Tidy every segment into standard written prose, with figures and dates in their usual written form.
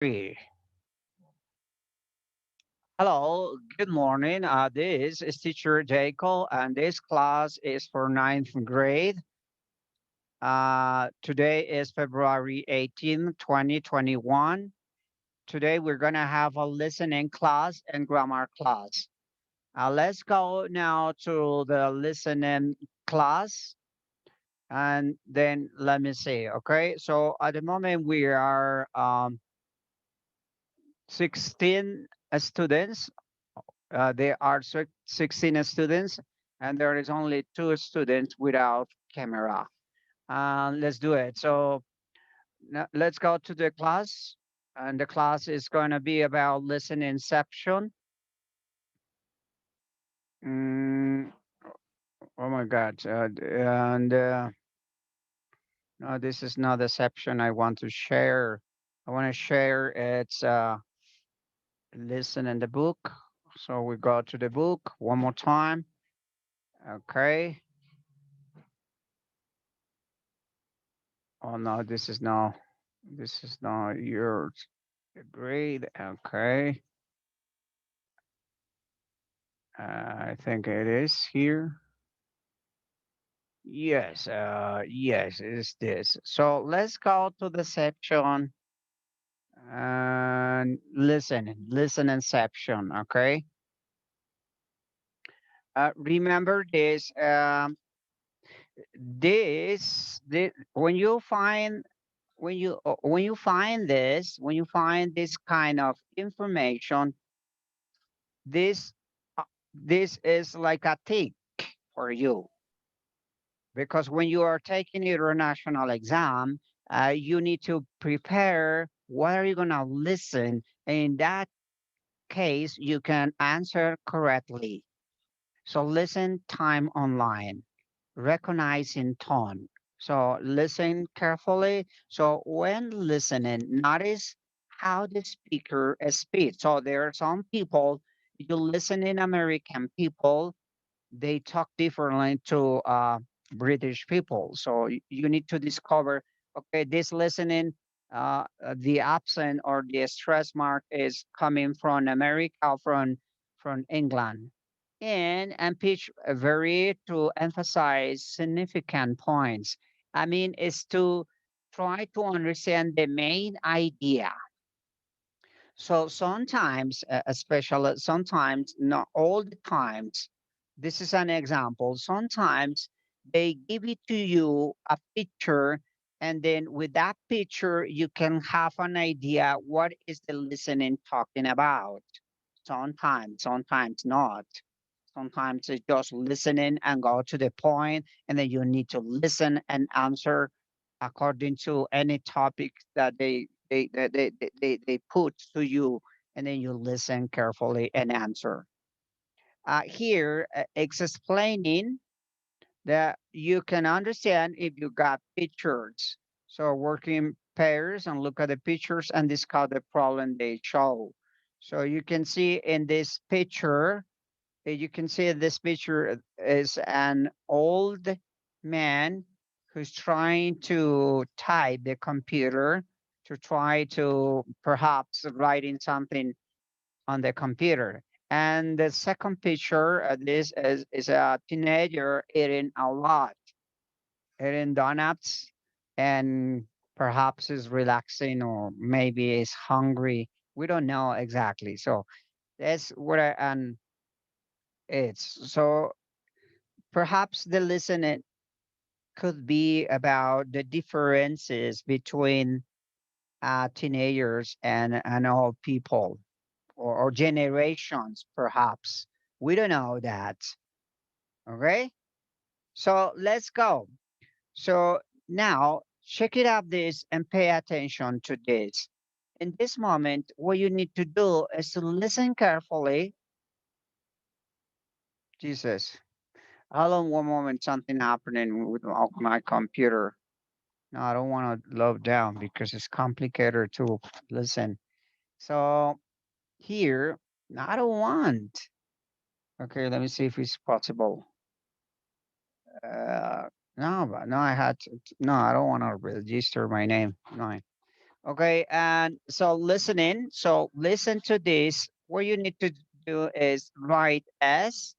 3. Hello, good morning. This is teacher Jacob, and this class is for ninth grade. Today is February 18, 2021. Today we're going to have a listening class and grammar class. Let's go now to the listening class, and then let me see. Okay, so at the moment we are 16 students. There are 16 students, and there is only 2 students without camera. Let's do it. So now let's go to the class, and the class is going to be about listening section. Mm, oh my God! No, this is not the section I want to share. I want to share it's listen in the book. So we go to the book one more time. Okay. Oh no, this is not yours. Grade. Okay. I think it is here. Yes, it's this. So let's go to the section and listening section. Okay. Remember this. This when you find this kind of information, this uh, this is like a tick for you, because when you are taking your national exam, you need to prepare what are you going to listen. In that case, you can answer correctly. So listen time online, recognizing tone. So listen carefully. So when listening, notice how the speaker speaks. So there are some people, you listen in American people, they talk differently to British people. So you need to discover, okay, this listening, the accent or the stress mark is coming from America, from England. And pitch vary to emphasize significant points. I mean, is to try to understand the main idea. So sometimes, especially sometimes, not all the times, this is an example. Sometimes they give it to you a picture, and then with that picture, you can have an idea what is the listening talking about. Sometimes not. Sometimes it's just listening and go to the point, and then you need to listen and answer according to any topic that they put to you, and then you listen carefully and answer. Here, it's explaining that you can understand if you got pictures. So working pairs and look at the pictures and discuss the problem they show. So you can see in this picture, you can see this picture is an old man who's trying to type the computer to try to perhaps writing something on the computer. And the second picture, this is a teenager eating a lot, eating donuts, and perhaps is relaxing or maybe is hungry. We don't know exactly. So that's what and it's so perhaps the listening could be about the differences between teenagers and old people, or generations, perhaps. We don't know that. Okay. So let's go. So now check it out this and pay attention to this. In this moment, what you need to do is to listen carefully. Jesus. Hold on one moment. Something happening with my computer. No, I don't want to load down because it's complicated to listen. So here, no, I don't want. Okay, let me see if it's possible. Uh, no, but no, I had to, no, I don't want to register my name. No. Okay, and so listening. So listen to this. What you need to do is write S,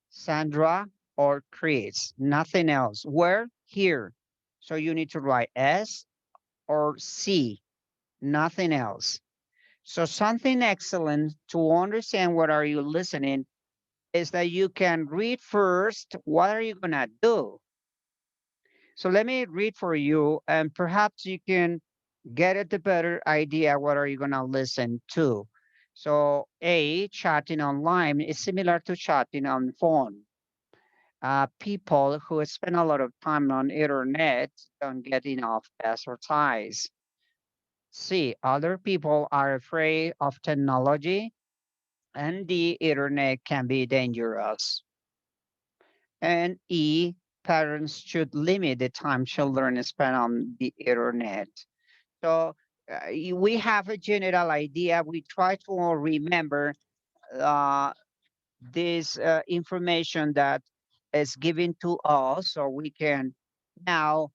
Sandra, or Chris. Nothing else. Where? Here. So you need to write S or C. Nothing else. So something excellent to understand what are you listening is that you can read first. What are you gonna do? So let me read for you, and perhaps you can get at the better idea what are you gonna listen to. So A, chatting online is similar to chatting on phone. People who spend a lot of time on internet don't get enough exercise. C, other people are afraid of technology and the internet can be dangerous. And E, parents should limit the time children spend on the internet. So we have a general idea. We try to all remember uh, this information that is given to us so we can now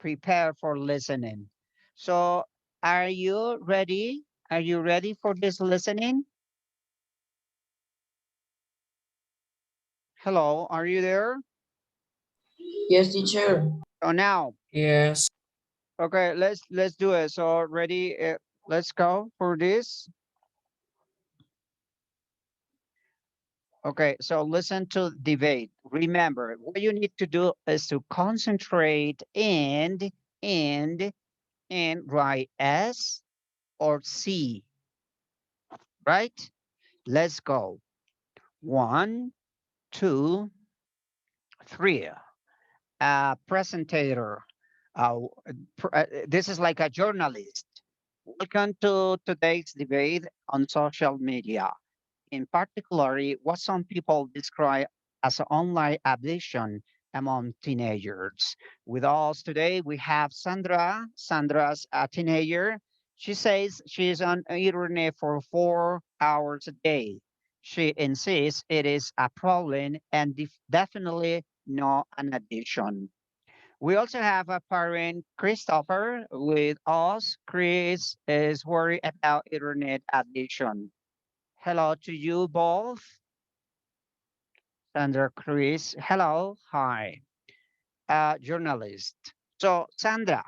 prepare for listening. So are you ready? Are you ready for this listening? Hello, are you there? Yes, teacher. So now, Yes. okay, let's do it. So ready? Let's go for this. Okay, so listen to debate. Remember, what you need to do is to concentrate and and write S or C, right? Let's go. One, two, three. Presentator. Uh, this is like a journalist. Welcome to today's debate on social media. In particular, what some people describe as an online addiction among teenagers. With us today, we have Sandra. Sandra's a teenager. She says she is on internet for 4 hours a day. She insists it is a problem and definitely not an addiction. We also have a parent, Christopher, with us. Chris is worried about internet addiction. Hello to you both, Sandra, Chris. Hello, hi, journalist. So, Sandra,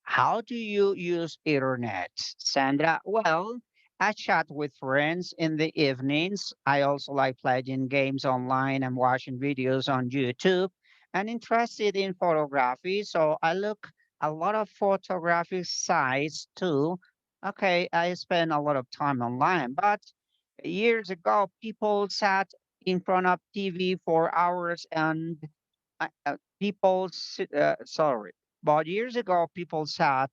how do you use internet? Sandra, well, I chat with friends in the evenings. I also like playing games online and watching videos on YouTube. I'm interested in photography, so I look a lot of photography sites too. Okay, I spend a lot of time online, but years ago, people sat in front of TV for hours and sorry, but years ago, people sat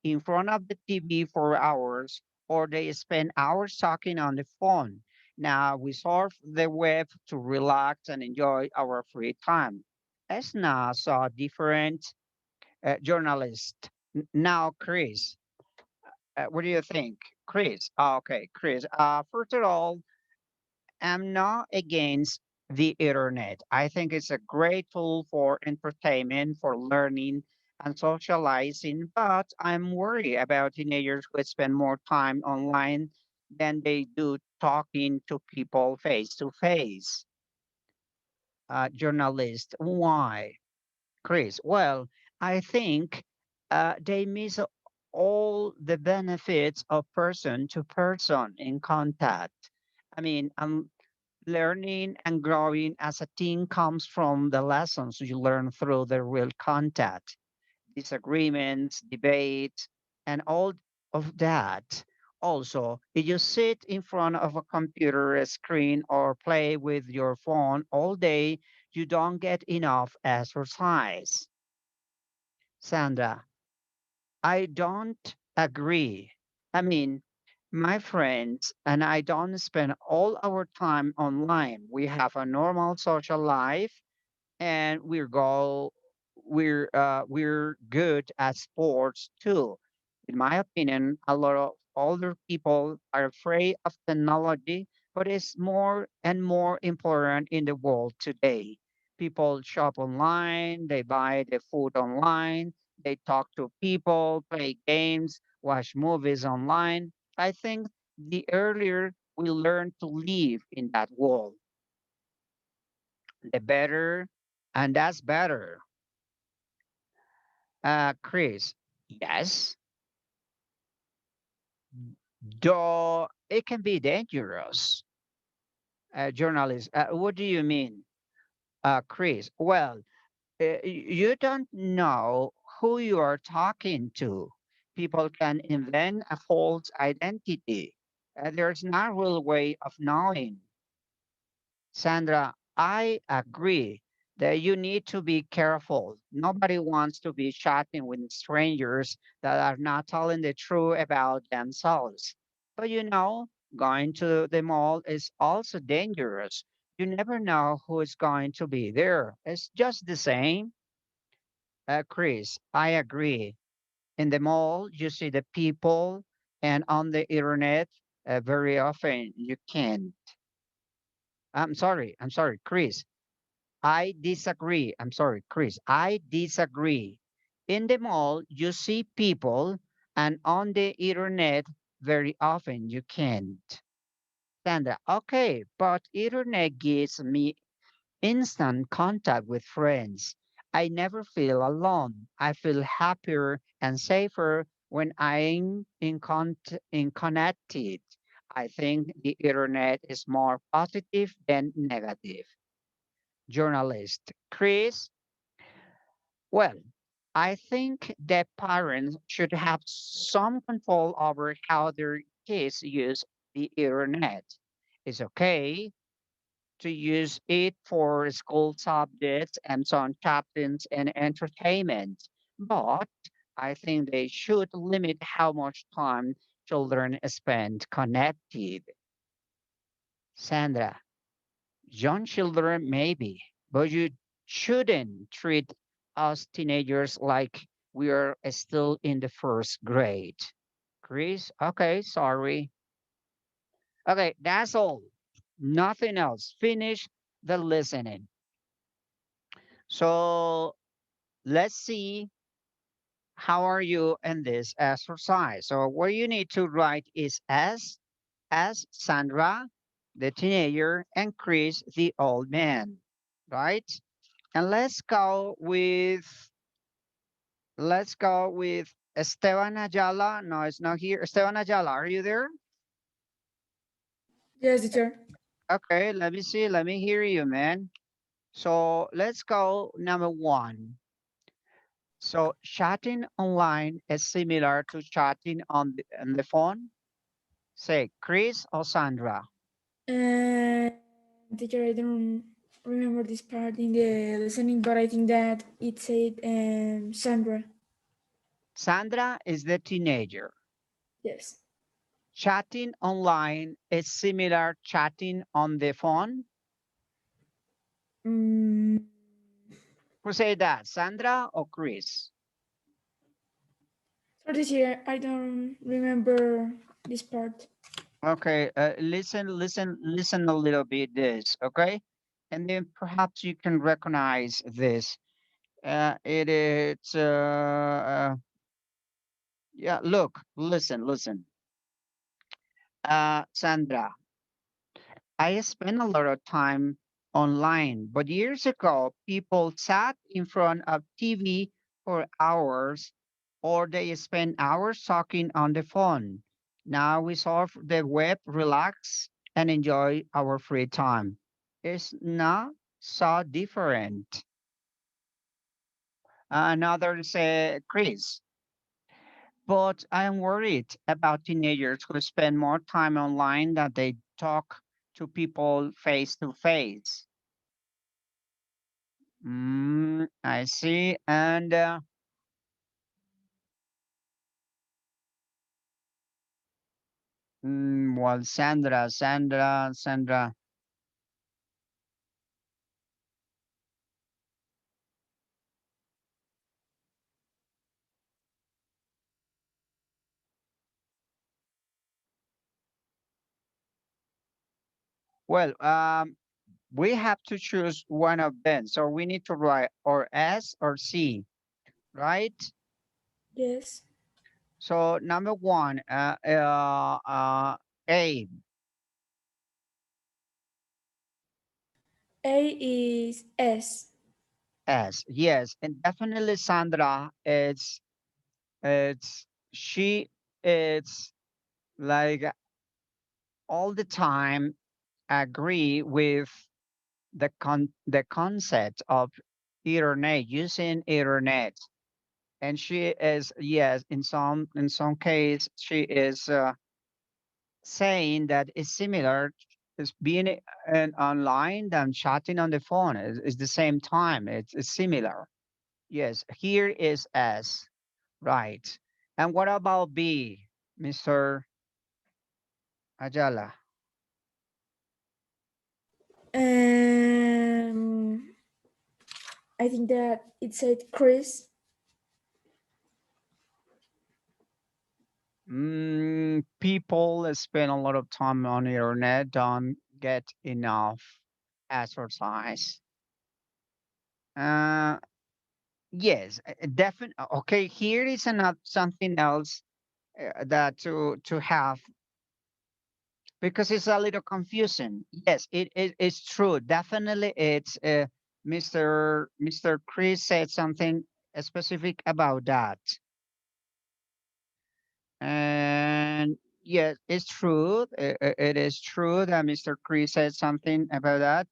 in front of the TV for hours or they spend hours talking on the phone. Now we surf the web to relax and enjoy our free time. It's not so different, journalist. Now, Chris, what do you think? Chris, okay, Chris. First of all, I'm not against the internet. I think it's a great tool for entertainment, for learning and socializing, but I'm worried about teenagers who spend more time online than they do talking to people face to face. Journalist, why? Chris, well, I think they miss all the benefits of person to person in contact. I mean, learning and growing as a teen comes from the lessons you learn through the real contact, disagreements, debate, and all of that. Also, if you sit in front of a computer screen or play with your phone all day, you don't get enough exercise. Sandra, I don't agree. I mean, my friends and I don't spend all our time online. We have a normal social life and we're good at sports too. In my opinion, a lot of older people are afraid of technology, but it's more and more important in the world today. People shop online, they buy the food online, They talk to people, play games, watch movies online. I think the earlier we learn to live in that world, the better, and that's better. Chris, yes, though it can be dangerous. Journalist, what do you mean, Chris? Well, you don't know who you are talking to. People can invent a false identity. There's no real way of knowing. Sandra, I agree that you need to be careful. Nobody wants to be chatting with strangers that are not telling the truth about themselves. But going to the mall is also dangerous. You never know who is going to be there. It's just the same. Chris, I agree. In the mall, you see the people, and on the internet, very often you can't. I'm sorry, Chris. I disagree. I'm sorry, Chris. I disagree. In the mall, you see people, and on the internet, very often you can't. Sandra, okay, but internet gives me instant contact with friends. I never feel alone. I feel happier and safer when in connected. I think the internet is more positive than negative. Journalist Chris, well, I think that parents should have some control over how their kids use the internet. It's okay to use it for school subjects and some chapters and entertainment. But I think they should limit how much time children spend connected. Sandra, young children maybe, but you shouldn't treat us teenagers like we are still in the first grade. Chris, okay, sorry. Okay, that's all. Nothing else. Finish the listening. So let's see how are you in this exercise. So what you need to write is as Sandra, the teenager, and Chris, the old man, right? And let's go with Esteban Ayala. No, it's not here. Esteban Ayala, are you there? Yes, teacher. Okay, let me see. Let me hear you, man. So let's go number one. So chatting online is similar to chatting on the phone. Say Chris or Sandra. And teacher, I don't remember this part in the listening, but I think that it said Sandra. Sandra is the teenager. Yes. Chatting online is similar chatting on the phone. Mm, Who say that? Sandra or Chris? so this year, I don't remember this part. Okay, listen a little bit this, okay? And then perhaps you can recognize this. It is, yeah, look, listen. Sandra, I spent a lot of time online, but years ago, people sat in front of TV for hours, or they spend hours talking on the phone. Now we surf the web, relax, and enjoy our free time. It's not so different. Another say, Chris, but I'm worried about teenagers who spend more time online than they talk to people face to face. I see. And well, Sandra. Well, we have to choose one of them. So we need to write or S or C, right? Yes. So number one, A, A is S. S. Yes, and definitely Sandra. It's she. It's like all the time agree with the concept of internet, using internet, and she is, yes, in some case she is saying that it's similar, is being online than chatting on the phone is the same time, it's similar. Yes, here is S, right. And what about B, Mr. Ajala? Um, I think that it said Chris. People spend a lot of time on the internet, don't get enough exercise. Uh, yes, definitely. Okay, here is another something else that to have, because it's a little confusing. Yes, it's true. Definitely, it's Mr. Chris said something specific about that. And yes, it's true. It is true that Mr. Chris said something about that.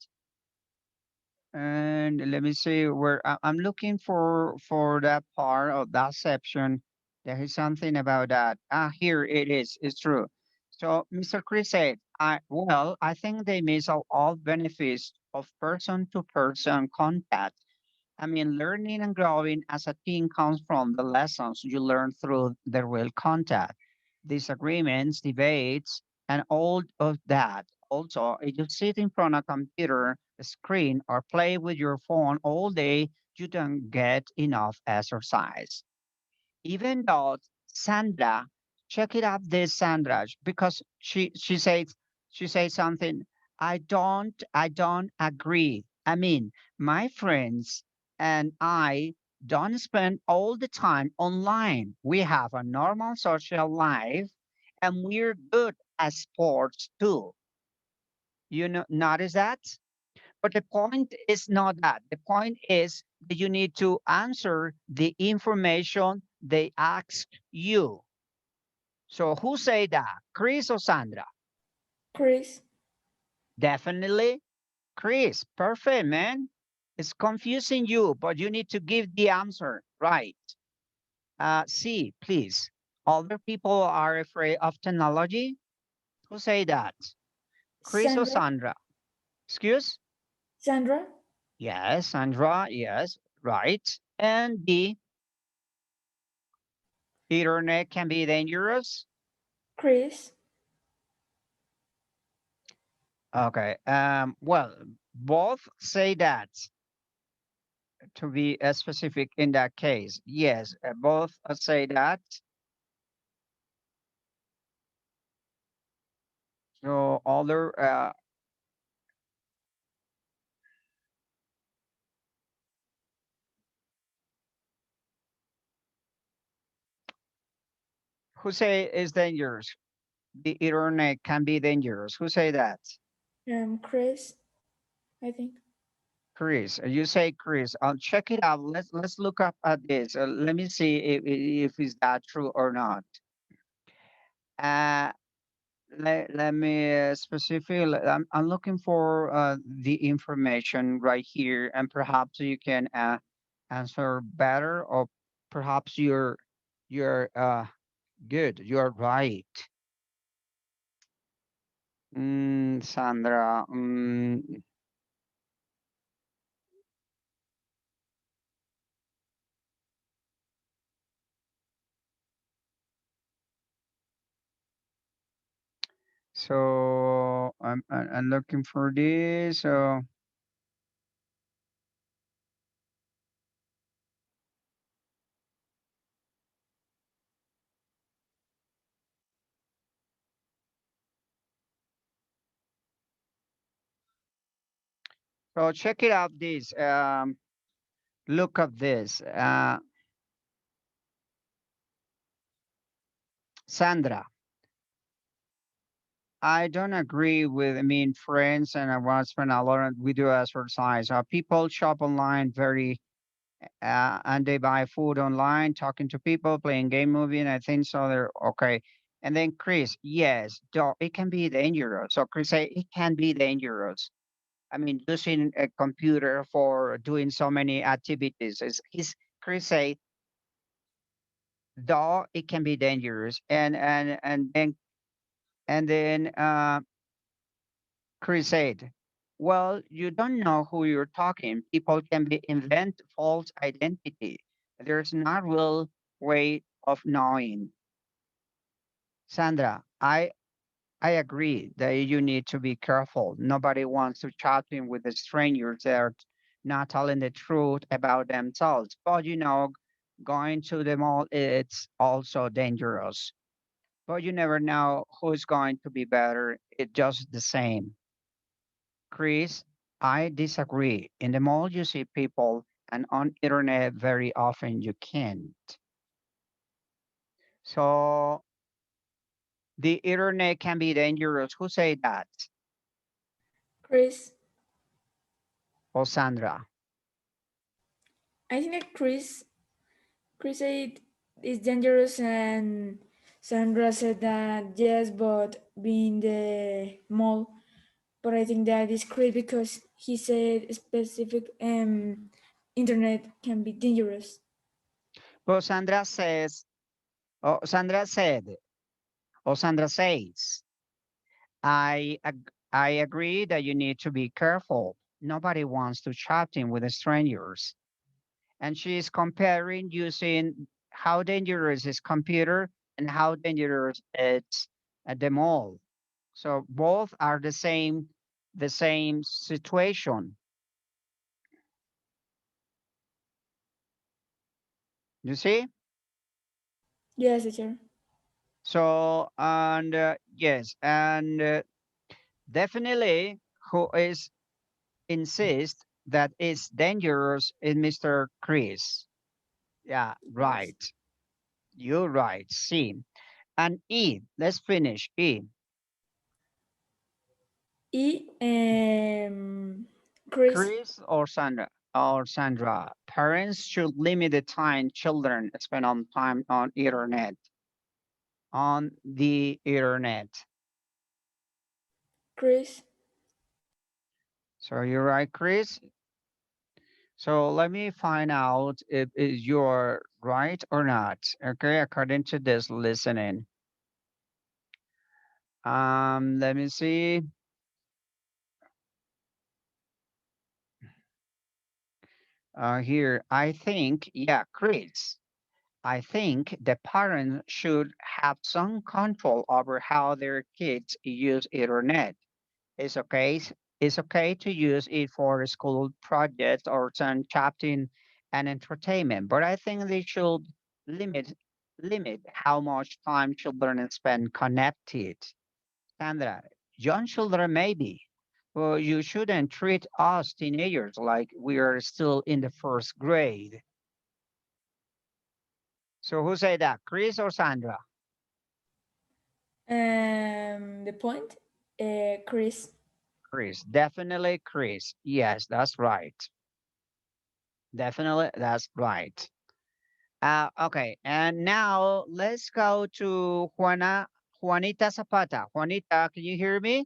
And let me see where I'm looking for that part of that section. There is something about that. Ah, here it is. It's true. So Mr. Chris said, I think they miss all benefits of person-to-person contact. I mean, learning and growing as a team comes from the lessons you learn through the real contact, disagreements, debates, and all of that. Also, if you sit in front of a computer screen or play with your phone all day, you don't get enough exercise. Even though Sandra, check it out this Sandra, because she says something. I don't agree. I mean, my friends and I don't spend all the time online. We have a normal social life and we're good at sports too. You know, notice that? But the point is not that. The point is that you need to answer the information they ask you. So who say that? Chris or Sandra? Chris. Definitely Chris. Perfect, man. It's confusing you, but you need to give the answer right. C, please. Older people are afraid of technology. Who say that? Chris or Sandra. Sandra? Excuse? Sandra. Yes, Sandra. Yes, right. And D, internet can be dangerous. Chris. Okay. Well, both say that, to be specific in that case. Yes, both say that. So other, who say is dangerous? The internet can be dangerous. Who say that? Chris. I think. Chris. You say Chris. I'll check it out. Let's look up at this. Let me see if is that true or not. Uh, let me specifically, I'm looking for the information right here, and perhaps you can answer better, or perhaps you're good, you're right. Sandra, so I'm looking for this. So check it out. This look up this. Sandra, I don't agree with, I mean, friends, and I want to spend a lot of video exercise. People shop online very, and they buy food online, talking to people, playing game, movie, and I think so. They're okay. And then Chris, yes, it can be dangerous. So Chris say it can be dangerous. I mean, using a computer for doing so many activities. Chris say, though it can be dangerous, and then Chris said, well, you don't know who you're talking. People can be invent false identity. There's not real way of knowing. Sandra, I agree that you need to be careful. Nobody wants to chat in with the strangers that are not telling the truth about themselves. But going to the mall, it's also dangerous. But you never know who's going to be better. It's just the same. Chris, I disagree. In the mall, you see people, and on internet, very often you can't. So the internet can be dangerous. Who say that? Chris, Or Sandra? I think that Chris said it's dangerous, and Sandra said that yes, but being the mall. But I think that is great because he said specific internet can be dangerous. But Sandra says, oh, Sandra said, or Sandra says, I agree that you need to be careful. Nobody wants to chat in with the strangers. And she's comparing using how dangerous is computer and how dangerous it's at the mall. So both are the same situation. You see? Yes, teacher. So and yes, and definitely who is insist that it's dangerous is Mr. Chris. Yeah, Yes. right. You're right. C. And E. Let's finish. E. E Chris Chris or Sandra. Parents should limit the time children spend on time on the internet. Chris So you're right, Chris. So let me find out if you're right or not. Okay, according to this listening. Let me see. Here, I think, yeah, Chris. I think the parents should have some control over how their kids use internet. It's okay. It's okay to use it for school projects or some chatting and entertainment, but I think they should limit limit how much time children spend connected. Sandra, young children maybe. Well, you shouldn't treat us teenagers like we are still in the first grade. So who say that, Chris or Sandra? the point Chris. Chris, definitely Chris. Yes, that's right. Definitely, that's right. Okay, and now let's go to Juanita Zapata. Juanita, can you hear me?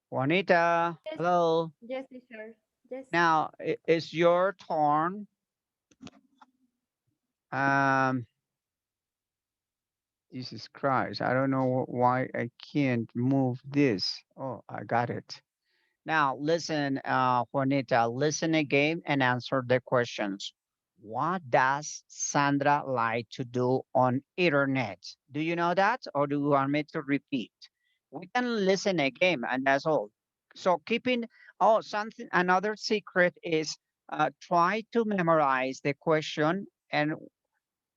Juanita, Yes, hello. yes, teacher. Yes. Now it's your turn. Um, Jesus Christ, I don't know why I can't move this. Oh, I got it. Now listen, Juanita, listen again and answer the questions. What does Sandra like to do on internet? Do you know that, or do you want me to repeat? We can listen again, and that's all. So keeping, oh, something, another secret is try to memorize the question, and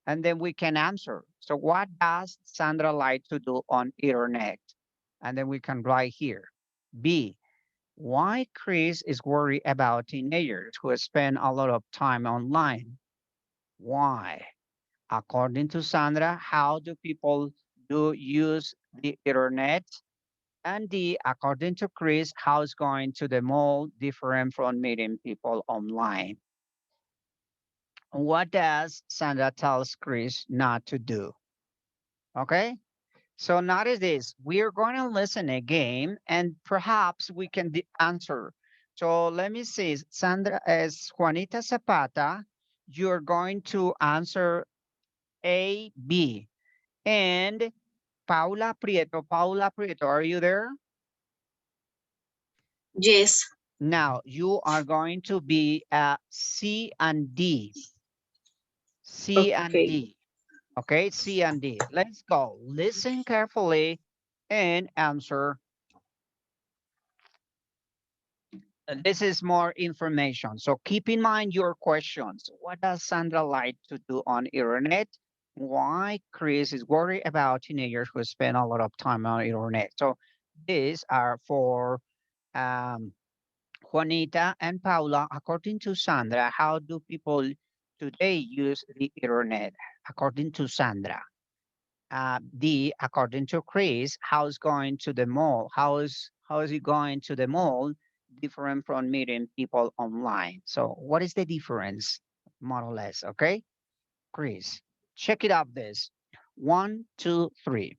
then we can answer. So what does Sandra like to do on internet? And then we can write here. B, why Chris is worried about teenagers who spend a lot of time online. Why? According to Sandra, how do people do use the internet? And D, according to Chris, how is going to the mall different from meeting people online? What does Sandra tells Chris not to do? Okay. So notice this, we are going to listen again and perhaps we can answer. So let me see, Sandra, as Juanita Zapata, you're going to answer A, B. And Paula Prieto, are you there? Yes. Now you are going to be C and D. C and Okay. D. Okay, C and D. Let's go. Listen carefully and answer. This is more information. So keep in mind your questions. What does Sandra like to do on internet? Why Chris is worried about teenagers who spend a lot of time on internet. So these are for um, Juanita and Paula. According to Sandra, how do people today use the internet? According to Sandra. According to Chris, how's going to the mall? How is he going to the mall different from meeting people online? So what is the difference, more or less? Okay, Chris, check it out. This 1, 2, 3.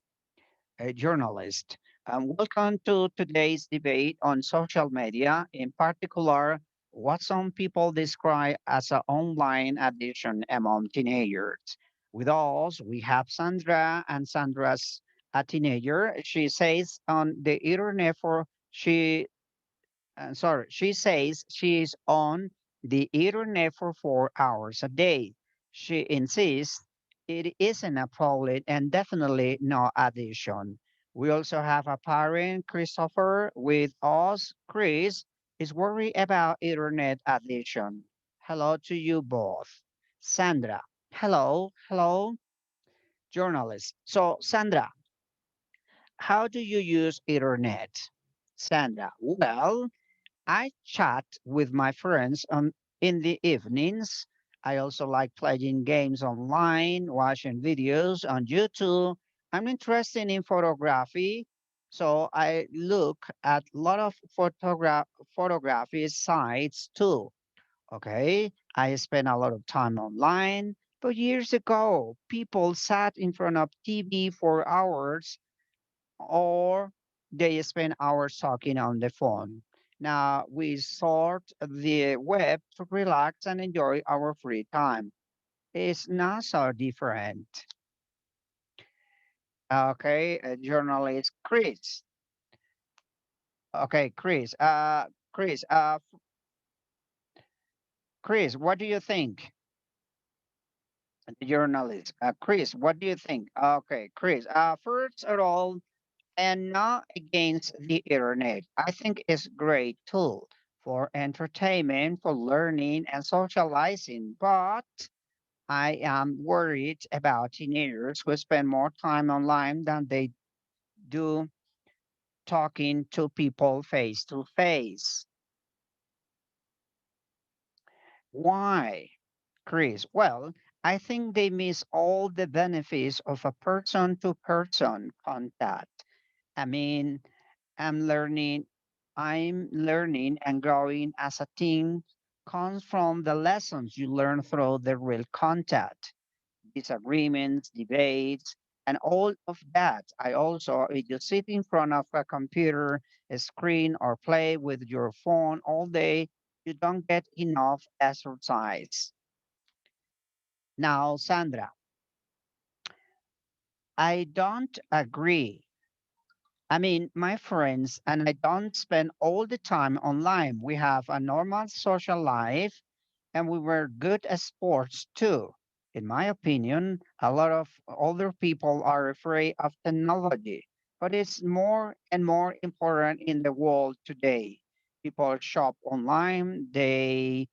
A journalist. Welcome to today's debate on social media, in particular, what some people describe as an online addiction among teenagers. With us, we have Sandra, and Sandra's a teenager. She says on the internet for she says she is on the internet for 4 hours a day. She insists it isn't a problem and definitely no addition. We also have a parent, Christopher, with us. Chris is worried about internet addiction. Hello to you both. Sandra, hello, journalist. So, Sandra, how do you use internet? Sandra, well, I chat with my friends in the evenings. I also like playing games online, watching videos on YouTube. I'm interested in photography, so I look at a lot of photography sites too. Okay, I spend a lot of time online. But years ago, people sat in front of TV for hours or they spend hours talking on the phone. Now we sort the web to relax and enjoy our free time. It's not so different. Okay, journalist Chris. Okay, Chris, Chris, what do you think? The journalist, Chris, what do you think? Okay, Chris. First of all, and not against the internet. I think it's a great tool for entertainment, for learning and socializing, but I am worried about teenagers who spend more time online than they do talking to people face to face. Why, Chris? Well, I think they miss all the benefits of a person to person contact. I mean, I'm learning, I'm learning and growing as a teen comes from the lessons you learn through the real contact, disagreements, debates, and all of that. I also, if you sit in front of a computer, a screen, or play with your phone all day, you don't get enough exercise. Now, Sandra, I don't agree. I mean, my friends and I don't spend all the time online. We have a normal social life and we were good at sports too. In my opinion, a lot of older people are afraid of technology, but it's more and more important in the world today. People shop online, they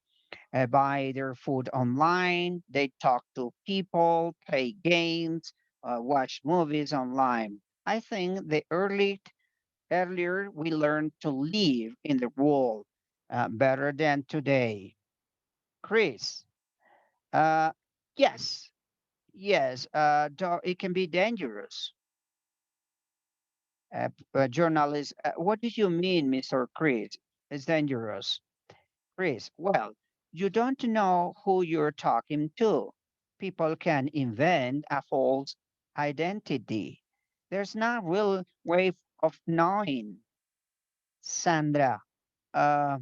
buy their food online, they talk to people, play games, watch movies online. I think the earlier we learned to live in the world better than today. Chris, uh, yes, Yes, it can be dangerous. Journalist, what do you mean, Mr. Chris? It's dangerous. Chris, well, you don't know who you're talking to. People can invent a false identity. There's not real way of knowing. Sandra, uh,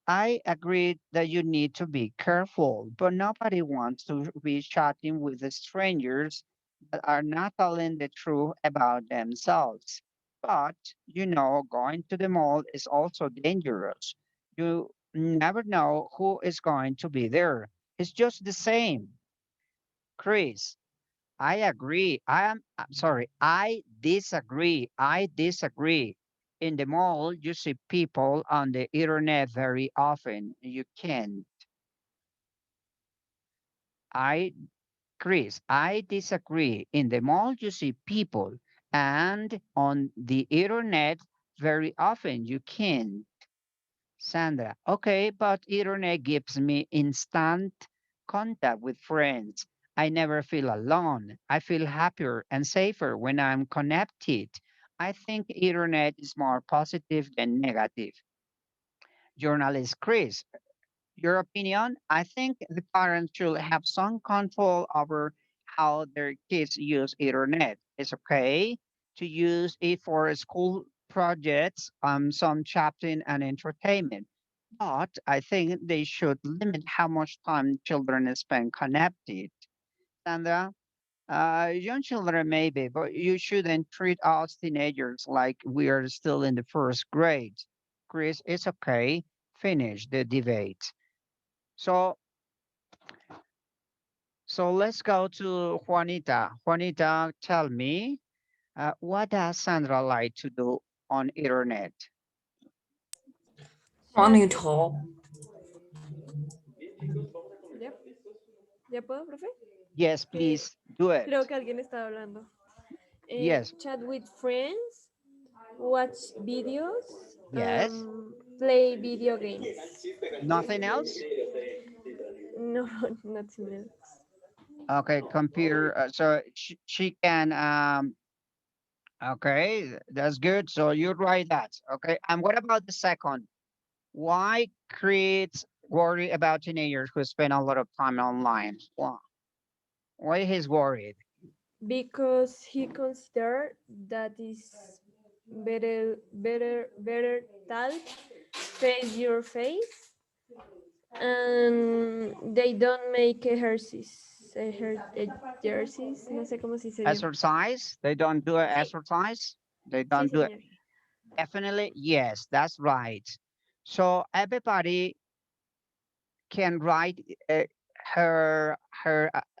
I agree that you need to be careful, but nobody wants to be chatting with the strangers that are not telling the truth about themselves. But, going to the mall is also dangerous. You never know who is going to be there. It's just the same. Chris, I agree. I'm sorry. I disagree. I disagree. In the mall, you see people on the internet very often. You can. I, Chris, I disagree. In the mall, you see people, and on the internet, very often you can. Sandra, okay, but internet gives me instant contact with friends. I never feel alone. I feel happier and safer when I'm connected. I think internet is more positive than negative. Journalist Chris, your opinion? I think the parents should have some control over how their kids use internet. It's okay to use it for school projects, some chatting and entertainment. But I think they should limit how much time children spend connected. Sandra, young children maybe, but you shouldn't treat us teenagers like we are still in the first grade. Chris, it's okay. Finish the debate. So, so let's go to Juanita. Juanita, tell me, what does Sandra like to do on internet? Chat. Monitor. ¿Ya? ¿Ya puedo, profe? Yes, please do it. Creo que alguien estaba hablando. Yes, Chat with friends, watch videos, yes. play video games. Nothing else? No, nothing else. Okay, computer. So she can. Okay, that's good. So you write that. Okay, and what about the second? Why creates worry about teenagers who spend a lot of time online? Why he's worried? Because he considered that is better type face your face, and they don't make exercises, no sé cómo se dice bien. Exercise? They don't do Sí, exercise? They sí, don't do it. señor. Definitely, yes, that's right. So everybody can write her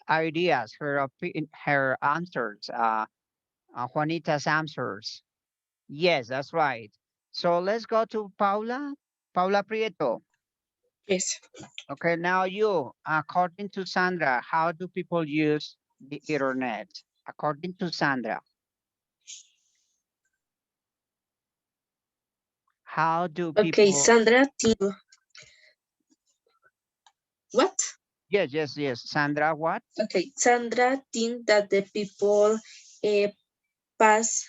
ideas, her answers, Juanita's answers. Yes, that's right. So let's go to Paula. Paula Prieto. Yes. Okay, now you, according to Sandra, how do people use the internet? According to Sandra, how do Okay, people? Sandra, what? Yes, yes, yes. Sandra, what? Okay, Sandra think that the people pass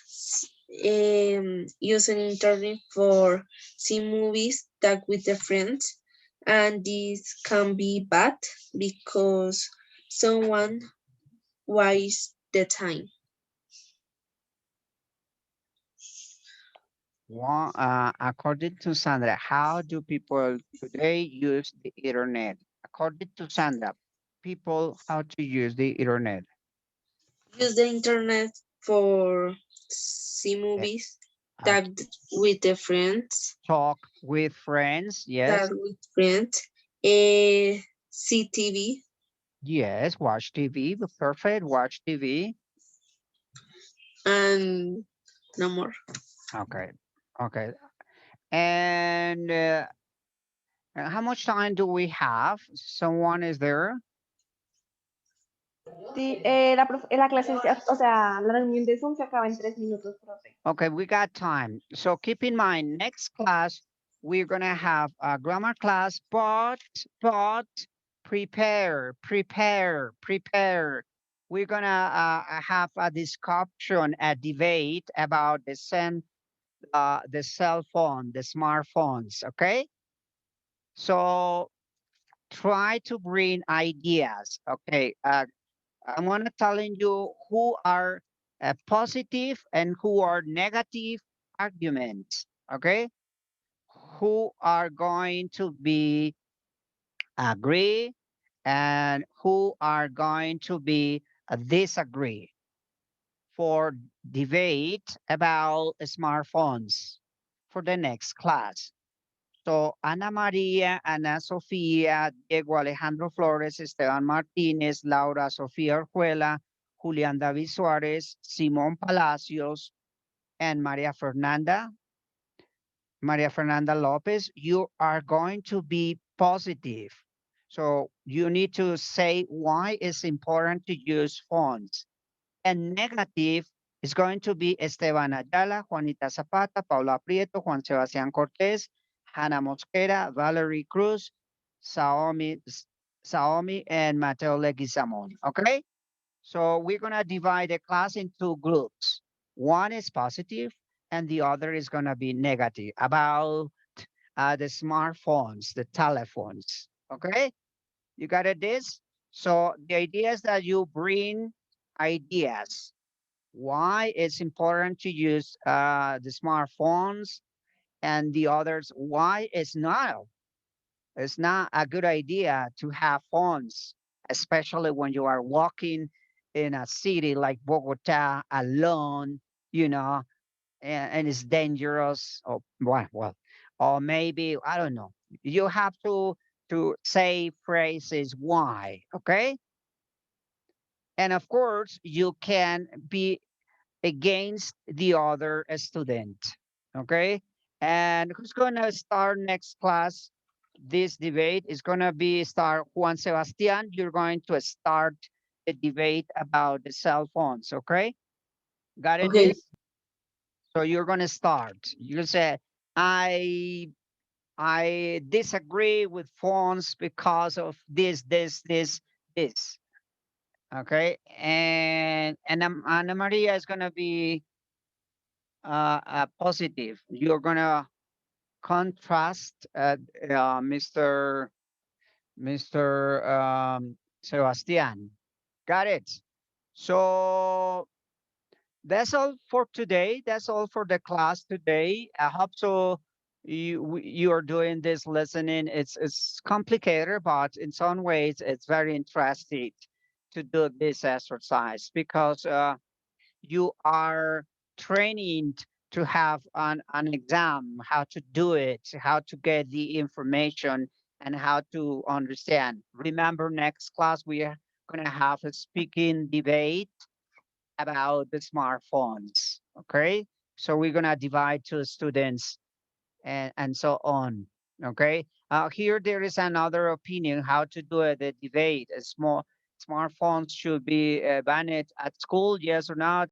using internet for see movies talk with their friends, and this can be bad because someone wastes the time. Well, according to Sandra, how do people today use the internet? According to Sandra, people how to use the internet. Use the internet for see Eh, movies, uh, talk with the friends, Talk with friends. talk Yes, with friends, see TV, yes. Watch TV. Perfect. Watch TV. and no more. Okay, okay. And how much time do we have? Someone is there? Sí, la clase, o sea, la reunión de Zoom se acaba en 3 minutos, profe. Okay, we got time. So keep in mind, next class, we're gonna have a grammar class, but prepare. we're gonna have a discussion, a debate about the cell phone, the smartphones. Okay, so try to bring ideas. Okay, I'm gonna telling you who are positive and who are negative arguments. Okay, who are going to be agree and who are going to be disagree for debate about smartphones for the next class. So Ana María, Ana Sofía, Diego Alejandro Flores, Esteban Martínez, Laura Sofía Orjuela, Julián David Suárez, Simón Palacios, and Maria Fernanda Lopez, you are going to be positive. So you need to say why it's important to use phones. And negative is going to be Esteban Ayala, Juanita Zapata, Paula Prieto, Juan Sebastián Cortés, Hannah Mosquera, Valerie Cruz, Saomi, and Mateo Leguizamon. Okay? So we're going to divide the class into groups. One is positive, and the other is going to be negative about the smartphones, the telephones. Okay? You got it this? So the idea is that you bring ideas. Why it's important to use the smartphones, and the others, why it's not a good idea to have phones, especially when you are walking in a city like Bogota alone, you know, and it's dangerous. Or or maybe I don't know. You have to say phrases why, okay? And of course, you can be against the other student, okay? And who's gonna start next class? This debate is gonna be start Juan Sebastian. You're going to start the debate about the cell phones, okay? Got it? Okay. This. So you're gonna start. You say, I I disagree with phones because of this. Okay, and Ana Maria is gonna be positive. You're gonna contrast Mr. Sebastian. Got it. So that's all for today. That's all for the class today. I hope so. You are doing this listening. It's complicated, but in some ways it's very interesting to do this exercise because you are training to have an exam, how to do it, how to get the information, and how to understand. Remember, next class we are going to have a speaking debate about the smartphones. Okay, so we're going to divide two students and so on. Okay, here there is another opinion how to do it, the debate. A smartphones should be banned at school, yes or not?